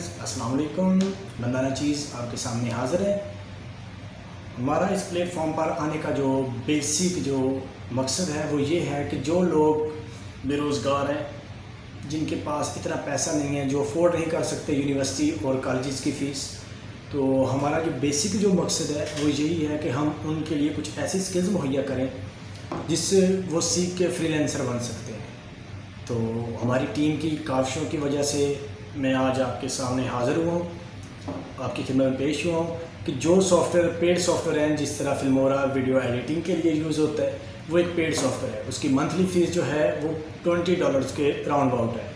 Friends, अस्सलाम वालेकुम। बंदाना चीज़ आपके सामने हाज़िर है। हमारा इस प्लेटफॉर्म पर आने का जो बेसिक जो मकसद है वो ये है कि जो लोग बेरोज़गार हैं, जिनके पास इतना पैसा नहीं है, जो अफोर्ड नहीं कर सकते यूनिवर्सिटी और कॉलेजेस की फ़ीस, तो हमारा जो बेसिक जो मकसद है वो यही है कि हम उनके लिए कुछ ऐसी स्किल्स मुहैया करें जिससे वो सीख के फ्रीलांसर बन सकते हैं। तो हमारी टीम की काविशों की वजह से मैं आज आपके सामने हाज़िर हुआ हूँ, आपकी खिदमत में पेश हुआ हूँ कि जो सॉफ्टवेयर पेड सॉफ्टवेयर हैं, जिस तरह फिल्मोरा वीडियो एडिटिंग के लिए यूज़ होता है, वो एक पेड सॉफ्टवेयर है। उसकी मंथली फ़ीस जो है वो $20 के राउंड अबाउट है।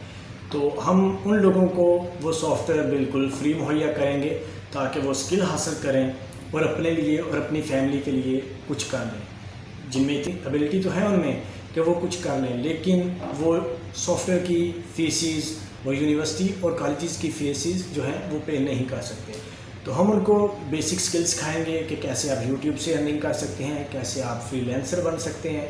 तो हम उन लोगों को वो सॉफ्टवेयर बिल्कुल फ्री मुहैया करेंगे ताकि वो स्किल हासिल करें और अपने लिए और अपनी फैमिली के लिए कुछ कर लें। जिनमें इतनी एबिलिटी तो है उनमें कि वो कुछ कर लें, लेकिन वो सॉफ्टवेयर की फ़ीसिस और यूनिवर्सिटी और कॉलेजेस की फ़ीसिस जो हैं वो पे नहीं कर सकते। तो हम उनको बेसिक स्किल्स सिखाएंगे कि कैसे आप यूट्यूब से अर्निंग कर सकते हैं, कैसे आप फ्रीलांसर बन सकते हैं,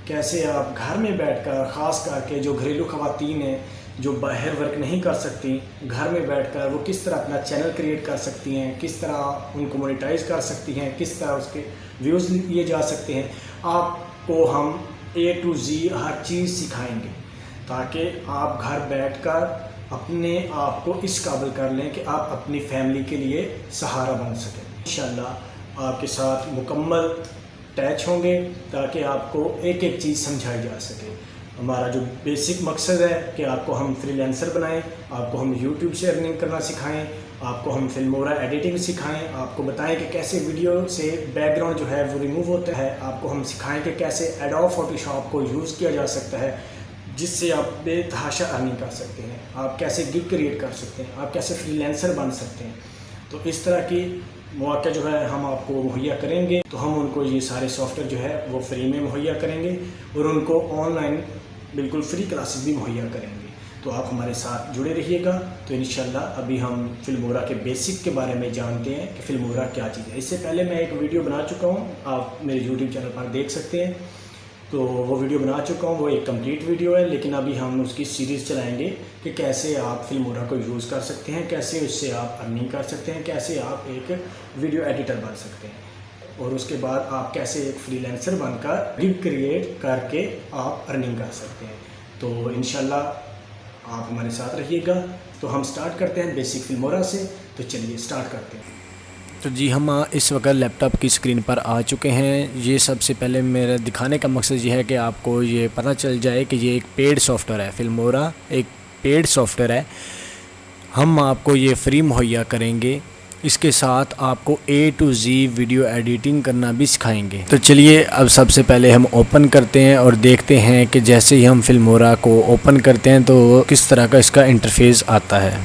कैसे आप घर में बैठकर, ख़ास करके जो घरेलू ख़वातीन हैं जो बाहर वर्क नहीं कर सकती, घर में बैठकर वो किस तरह अपना चैनल क्रिएट कर सकती हैं, किस तरह उनको मोनेटाइज कर सकती हैं, किस तरह उसके व्यूज़ लिए जा सकते हैं। आपको हम A to Z हर चीज़ सिखाएंगे ताकि आप घर बैठकर अपने आप को इस काबिल कर लें कि आप अपनी फैमिली के लिए सहारा बन सकें। इंशाल्लाह आपके साथ मुकम्मल अटैच होंगे ताकि आपको एक एक चीज़ समझाई जा सके। हमारा जो बेसिक मकसद है कि आपको हम फ्रीलांसर बनाएं, आपको हम यूट्यूब से अर्निंग करना सिखाएं, आपको हम फिल्मोरा एडिटिंग सिखाएं, आपको बताएं कि कैसे वीडियो से बैकग्राउंड जो है वो रिमूव होता है, आपको हम सिखाएं कि कैसे एडोब फोटोशॉप को यूज़ किया जा सकता है जिससे आप बेतहाशा अर्निंग कर सकते हैं, आप कैसे गिग क्रिएट कर सकते हैं, आप कैसे फ्रीलांसर बन सकते हैं। तो इस तरह की मौके जो है हम आपको मुहैया करेंगे। तो हम उनको ये सारे सॉफ्टवेयर जो है वो फ्री में मुहैया करेंगे और उनको ऑनलाइन बिल्कुल फ्री क्लासेस भी मुहैया करेंगे। तो आप हमारे साथ जुड़े रहिएगा। तो इंशाल्लाह अभी हम फिल्मोरा के बेसिक के बारे में जानते हैं कि फिल्मोरा क्या चीज़ है। इससे पहले मैं एक वीडियो बना चुका हूँ, आप मेरे यूट्यूब चैनल पर देख सकते हैं। तो वो वीडियो बना चुका हूँ, वो एक कंप्लीट वीडियो है, लेकिन अभी हम उसकी सीरीज़ चलाएंगे कि कैसे आप फिल्मोरा को यूज़ कर सकते हैं, कैसे उससे आप अर्निंग कर सकते हैं, कैसे आप एक वीडियो एडिटर बन सकते हैं और उसके बाद आप कैसे एक फ्रीलांसर बनकर गिग क्रिएट करके आप अर्निंग कर सकते हैं। तो इंशाल्लाह आप हमारे साथ रहिएगा। तो हम स्टार्ट करते हैं बेसिक फिल्मोरा से। तो चलिए स्टार्ट करते हैं। तो जी हम इस वक्त लैपटॉप की स्क्रीन पर आ चुके हैं। ये सबसे पहले मेरा दिखाने का मकसद ये है कि आपको ये पता चल जाए कि ये एक पेड सॉफ्टवेयर है। फिल्मोरा एक पेड सॉफ्टवेयर है, हम आपको ये फ्री मुहैया करेंगे। इसके साथ आपको A to Z video editing करना भी सिखाएंगे। तो चलिए अब सबसे पहले हम ओपन करते हैं और देखते हैं कि जैसे ही हम फिल्मोरा को ओपन करते हैं तो किस तरह का इसका इंटरफेस आता है।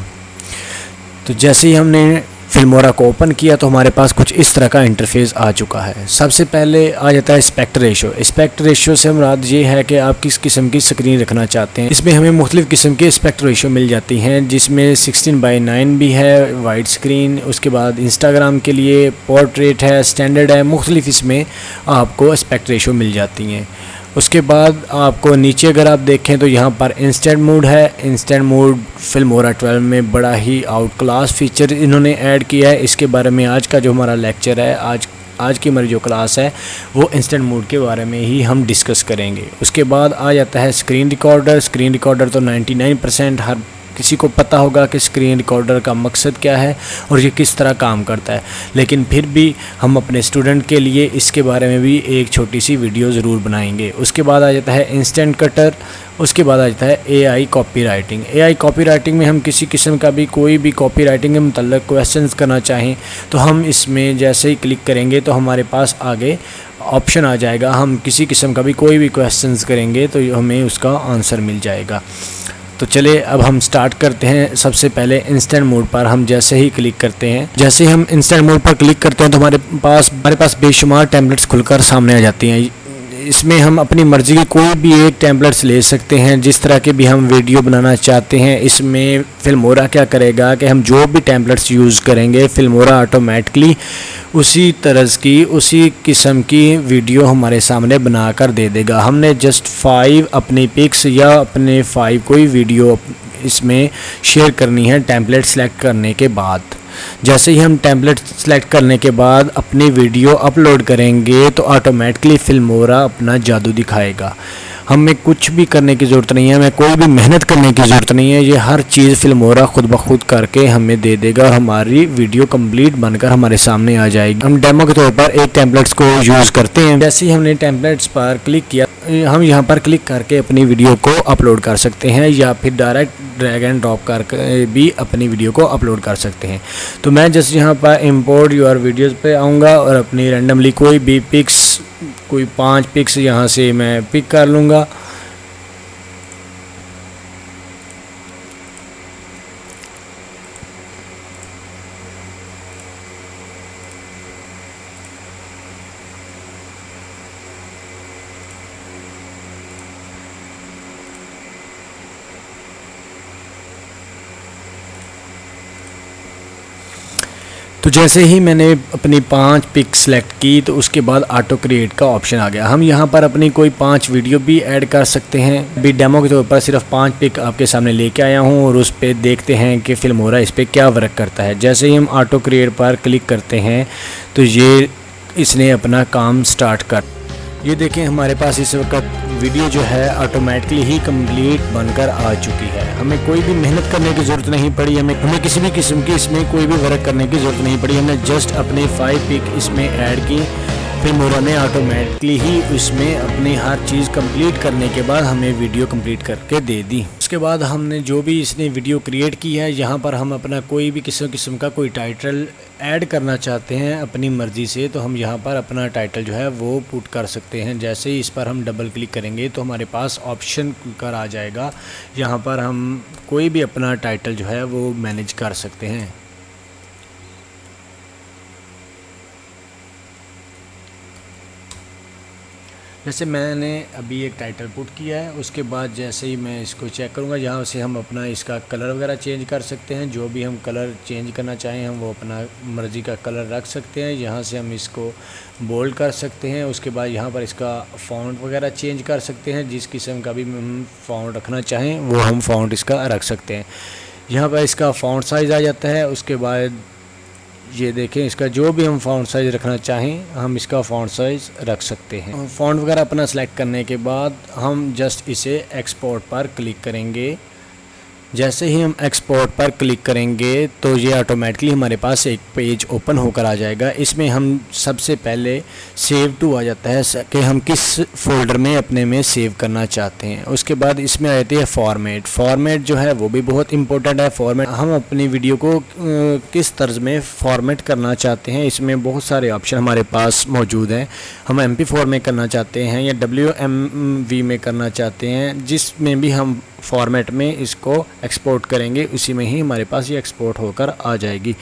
तो जैसे ही हमने फिल्मोरा को ओपन किया तो हमारे पास कुछ इस तरह का इंटरफेस आ चुका है। सबसे पहले आ जाता है एस्पेक्ट रेशो। एस्पेक्ट रेशो से मुराद ये है कि आप किस किस्म की स्क्रीन रखना चाहते हैं। इसमें हमें मुख्तलिफ़ किस्म के एस्पेक्ट रेशो मिल जाती हैं, जिसमें 16:9 भी है वाइड स्क्रीन, उसके बाद इंस्टाग्राम के लिए पोर्ट्रेट है, स्टैंडर्ड है, मुख्तलिफ़ इसमें आपको एस्पेक्ट रेशो मिल जाती हैं। उसके बाद आपको नीचे अगर आप देखें तो यहाँ पर इंस्टेंट मोड है। इंस्टेंट मोड फिल्मोरा 12 में बड़ा ही आउट क्लास फीचर इन्होंने ऐड किया है। इसके बारे में आज का जो हमारा लेक्चर है, आज की हमारी जो क्लास है वो इंस्टेंट मोड के बारे में ही हम डिस्कस करेंगे। उसके बाद आ जाता है स्क्रीन रिकॉर्डर। स्क्रीन रिकॉर्डर तो 99% हर किसी को पता होगा कि स्क्रीन रिकॉर्डर का मकसद क्या है और ये किस तरह काम करता है, लेकिन फिर भी हम अपने स्टूडेंट के लिए इसके बारे में भी एक छोटी सी वीडियो ज़रूर बनाएंगे। उसके बाद आ जाता है इंस्टेंट कटर। उसके बाद आ जाता है AI कॉपीराइटिंग। AI कॉपीराइटिंग में हम किसी किस्म का भी कोई भी कॉपीराइटिंग के मतलब क्वेश्चंस करना चाहें तो हम इसमें जैसे ही क्लिक करेंगे तो हमारे पास आगे ऑप्शन आ जाएगा। हम किसी किस्म का भी कोई भी क्वेश्चंस करेंगे तो हमें उसका आंसर मिल जाएगा। तो चलिए अब हम स्टार्ट करते हैं। सबसे पहले इंस्टेंट मोड पर हम जैसे ही क्लिक करते हैं, जैसे ही हम इंस्टेंट मोड पर क्लिक करते हैं तो हमारे पास बेशुमार टेम्पलेट्स खुलकर सामने आ जाती हैं। इसमें हम अपनी मर्ज़ी की कोई भी एक टेम्पलेट्स ले सकते हैं, जिस तरह के भी हम वीडियो बनाना चाहते हैं। इसमें फिल्मोरा क्या करेगा कि हम जो भी टेम्पलेट्स यूज़ करेंगे फिल्मोरा ऑटोमेटिकली उसी तरह की उसी किस्म की वीडियो हमारे सामने बनाकर दे देगा। हमने जस्ट 5 अपनी पिक्स या अपने 5 कोई वीडियो इसमें शेयर करनी है टेम्पलेट सेलेक्ट करने के बाद। जैसे ही हम टेम्पलेट सेलेक्ट करने के बाद अपनी वीडियो अपलोड करेंगे तो ऑटोमेटिकली फिल्मोरा अपना जादू दिखाएगा। हमें कुछ भी करने की ज़रूरत नहीं है, हमें कोई भी मेहनत करने की ज़रूरत नहीं है। ये हर चीज़ फिल्मोरा खुद ब खुद करके हमें दे देगा और हमारी वीडियो कंप्लीट बनकर हमारे सामने आ जाएगी। हम डेमो के तौर पर एक टेम्पलेट्स को यूज़ करते हैं। जैसे ही हमने टेम्पलेट्स पर क्लिक किया, हम यहाँ पर क्लिक करके अपनी वीडियो को अपलोड कर सकते हैं या फिर डायरेक्ट ड्रैग एंड ड्रॉप करके भी अपनी वीडियो को अपलोड कर सकते हैं। तो मैं जस्ट यहाँ पर इंपोर्ट योर वीडियोज़ पे आऊँगा और अपनी रैंडमली कोई भी पिक्स, कोई 5 पिक्स यहाँ से मैं पिक कर लूँगा। तो जैसे ही मैंने अपनी 5 पिक सेलेक्ट की तो उसके बाद ऑटो क्रिएट का ऑप्शन आ गया। हम यहाँ पर अपनी कोई 5 वीडियो भी ऐड कर सकते हैं। अभी डेमो के तौर पर सिर्फ 5 पिक आपके सामने लेके आया हूँ और उस पर देखते हैं कि फिल्मोरा इस पर क्या वर्क करता है। जैसे ही हम ऑटो क्रिएट पर क्लिक करते हैं तो ये इसने अपना काम स्टार्ट कर, ये देखें हमारे पास इस वक्त वीडियो जो है ऑटोमेटिकली ही कंप्लीट बनकर आ चुकी है। हमें कोई भी मेहनत करने की ज़रूरत नहीं पड़ी, हमें किसी भी किस्म की इसमें कोई भी वर्क करने की ज़रूरत नहीं पड़ी। हमने जस्ट अपने 5 पिक इसमें ऐड की, फिल्मोरा ने ऑटोमेटिकली ही इसमें अपनी हर चीज़ कंप्लीट करने के बाद हमें वीडियो कंप्लीट करके दे दी। उसके बाद हमने जो भी इसने वीडियो क्रिएट की है, यहाँ पर हम अपना कोई भी किस्म का कोई टाइटल ऐड करना चाहते हैं अपनी मर्ज़ी से, तो हम यहाँ पर अपना टाइटल जो है वो पुट कर सकते हैं। जैसे ही इस पर हम डबल क्लिक करेंगे तो हमारे पास ऑप्शन कर आ जाएगा, यहाँ पर हम कोई भी अपना टाइटल जो है वो मैनेज कर सकते हैं। जैसे मैंने अभी एक टाइटल पुट किया है, उसके बाद जैसे ही मैं इसको चेक करूँगा, यहाँ से हम अपना इसका कलर वगैरह चेंज कर सकते हैं। जो भी हम कलर चेंज करना चाहें हम वो अपना मर्ज़ी का कलर रख सकते हैं। यहाँ से हम इसको बोल्ड कर सकते हैं। उसके बाद यहाँ पर इसका फ़ॉन्ट वगैरह चेंज कर सकते हैं। जिस किस्म का भी हम फ़ॉन्ट रखना चाहें वो हम फ़ॉन्ट इसका रख सकते हैं। यहाँ पर इसका फ़ॉन्ट साइज़ आ जाता है। उसके बाद ये देखें, इसका जो भी हम फ़ॉन्ट साइज़ रखना चाहें हम इसका फ़ॉन्ट साइज़ रख सकते हैं। फ़ॉन्ट वगैरह अपना सेलेक्ट करने के बाद हम जस्ट इसे एक्सपोर्ट पर क्लिक करेंगे। जैसे ही हम एक्सपोर्ट पर क्लिक करेंगे तो ये ऑटोमेटिकली हमारे पास एक पेज ओपन होकर आ जाएगा। इसमें हम सबसे पहले सेव टू आ जाता है कि हम किस फोल्डर में अपने में सेव करना चाहते हैं। उसके बाद इसमें आ जाती है फॉर्मेट जो है वो भी बहुत इंपॉर्टेंट है। फॉर्मेट हम अपनी वीडियो को किस तर्ज में फॉर्मेट करना चाहते हैं, इसमें बहुत सारे ऑप्शन हमारे पास मौजूद हैं। हम MP4 में करना चाहते हैं या WMV में करना चाहते हैं, जिसमें भी हम फॉर्मेट में इसको एक्सपोर्ट करेंगे उसी में ही हमारे पास ये एक्सपोर्ट होकर आ जाएगी।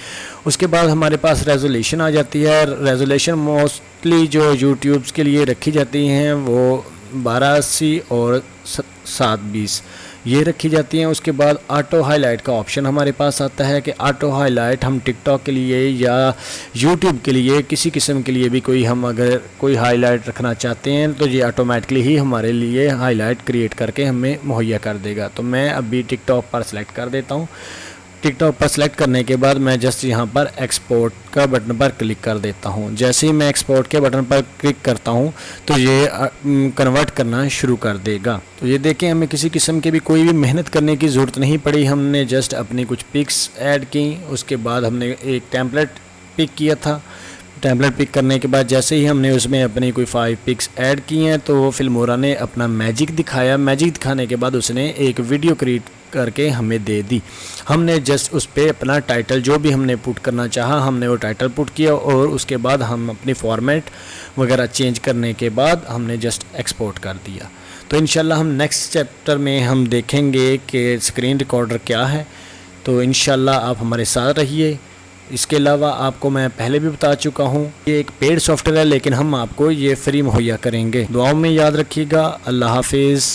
उसके बाद हमारे पास रेजोल्यूशन आ जाती है। रेजोल्यूशन मोस्टली जो यूट्यूब्स के लिए रखी जाती हैं वो 1280 और 720 ये रखी जाती हैं। उसके बाद ऑटो हाईलाइट का ऑप्शन हमारे पास आता है कि ऑटो हाईलाइट हम टिकटॉक के लिए या यूट्यूब के लिए किसी किस्म के लिए भी कोई हम अगर कोई हाईलाइट रखना चाहते हैं तो ये ऑटोमेटिकली ही हमारे लिए हाईलाइट क्रिएट करके हमें मुहैया कर देगा। तो मैं अभी टिकटॉक पर सेलेक्ट कर देता हूँ। टिकटॉक पर सेलेक्ट करने के बाद मैं जस्ट यहाँ पर एक्सपोर्ट का बटन पर क्लिक कर देता हूँ। जैसे ही मैं एक्सपोर्ट के बटन पर क्लिक करता हूँ तो ये कन्वर्ट करना शुरू कर देगा। तो ये देखें, हमें किसी किस्म की भी कोई भी मेहनत करने की ज़रूरत नहीं पड़ी। हमने जस्ट अपनी कुछ पिक्स ऐड की, उसके बाद हमने एक टेम्पलेट पिक किया था। टेम्पलेट पिक करने के बाद जैसे ही हमने उसमें अपनी कोई 5 पिक्स ऐड की हैं तो फिल्मोरा ने अपना मैजिक दिखाया। मैजिक दिखाने के बाद उसने एक वीडियो क्रिएट करके हमें दे दी। हमने जस्ट उस पर अपना टाइटल जो भी हमने पुट करना चाहा हमने वो टाइटल पुट किया और उसके बाद हम अपनी फॉर्मेट वगैरह चेंज करने के बाद हमने जस्ट एक्सपोर्ट कर दिया। तो इंशाल्लाह हम नेक्स्ट चैप्टर में हम देखेंगे कि स्क्रीन रिकॉर्डर क्या है। तो इंशाल्लाह आप हमारे साथ रहिए। इसके अलावा आपको मैं पहले भी बता चुका हूँ ये एक पेड सॉफ्टवेयर है, लेकिन हम आपको ये फ्री मुहैया करेंगे। दुआओं में याद रखिएगा। अल्लाह हाफिज़।